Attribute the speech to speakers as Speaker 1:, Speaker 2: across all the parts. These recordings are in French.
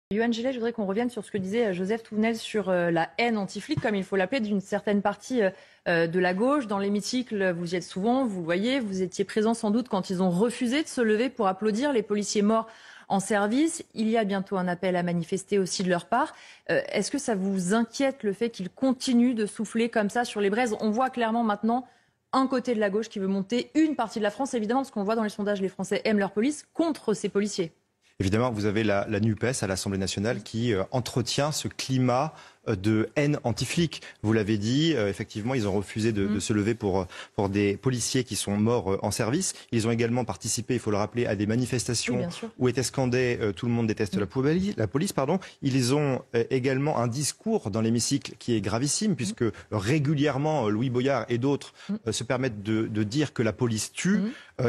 Speaker 1: Yohann Gillet, je voudrais qu'on revienne sur ce que disait Joseph Touvenel sur la haine anti-flic, comme il faut l'appeler, d'une certaine partie de la gauche. Dans l'hémicycle, vous y êtes souvent, vous le voyez, vous étiez présent sans doute quand ils ont refusé de se lever pour applaudir les policiers morts en service. Il y a bientôt un appel à manifester aussi de leur part. Est-ce que ça vous inquiète le fait qu'ils continuent de souffler comme ça sur les braises? On voit clairement maintenant un côté de la gauche qui veut monter, une partie de la France, évidemment, parce qu'on voit dans les sondages, les Français aiment leur police, contre ces policiers.
Speaker 2: Évidemment, vous avez la NUPES à l'Assemblée nationale qui entretient ce climat de haine anti-flic. Vous l'avez dit, effectivement, ils ont refusé de se lever pour des policiers qui sont morts en service. Ils ont également participé, il faut le rappeler, à des manifestations où était scandé tout le monde déteste la police. Ils ont également un discours dans l'hémicycle qui est gravissime, puisque régulièrement, Louis Boyard et d'autres se permettent de dire que la police tue.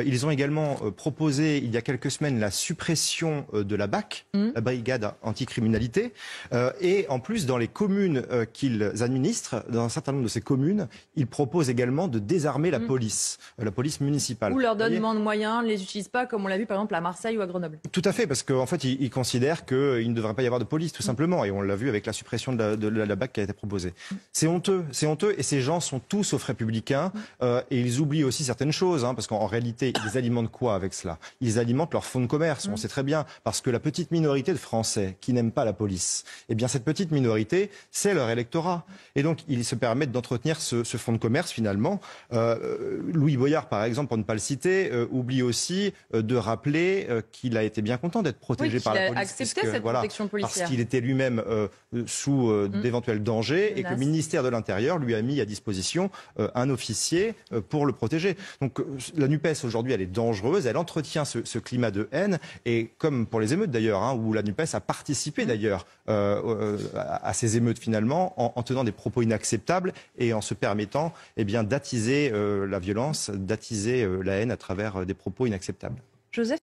Speaker 2: Ils ont également proposé, il y a quelques semaines, la suppression de la BAC, la brigade anticriminalité. Et en plus, dans les communes qu'ils administrent, dans un certain nombre de ces communes, ils proposent également de désarmer la police municipale.
Speaker 1: Ou leur donnent moins de moyens, ne les utilisent pas, comme on l'a vu par exemple à Marseille ou à Grenoble.
Speaker 2: Tout à fait, parce qu'en fait, ils considèrent qu'il ne devrait pas y avoir de police, tout simplement. Et on l'a vu avec la suppression de la BAC qui a été proposée. C'est honteux, et ces gens sont tous sauf républicains. Et ils oublient aussi certaines choses, parce qu'en réalité, ils alimentent quoi avec cela? Ils alimentent leur fonds de commerce, on sait très bien, parce que la petite minorité de Français qui n'aiment pas la police, eh bien cette petite minorité, c'est leur électorat. Et donc, ils se permettent d'entretenir ce fonds de commerce, finalement. Louis Boyard, par exemple, pour ne pas le citer, oublie aussi de rappeler qu'il a été bien content d'être protégé par la police.
Speaker 1: Il a accepté cette protection policière.
Speaker 2: Parce qu'il était lui-même sous d'éventuels dangers et que le ministère de l'Intérieur lui a mis à disposition un officier pour le protéger. Donc, la NUPES, aujourd'hui, elle est dangereuse, elle entretient ce climat de haine, et comme pour les émeutes d'ailleurs, où la NUPES a participé d'ailleurs à ces émeutes finalement, en tenant des propos inacceptables et en se permettant d'attiser la violence, d'attiser la haine à travers des propos inacceptables.
Speaker 1: Joseph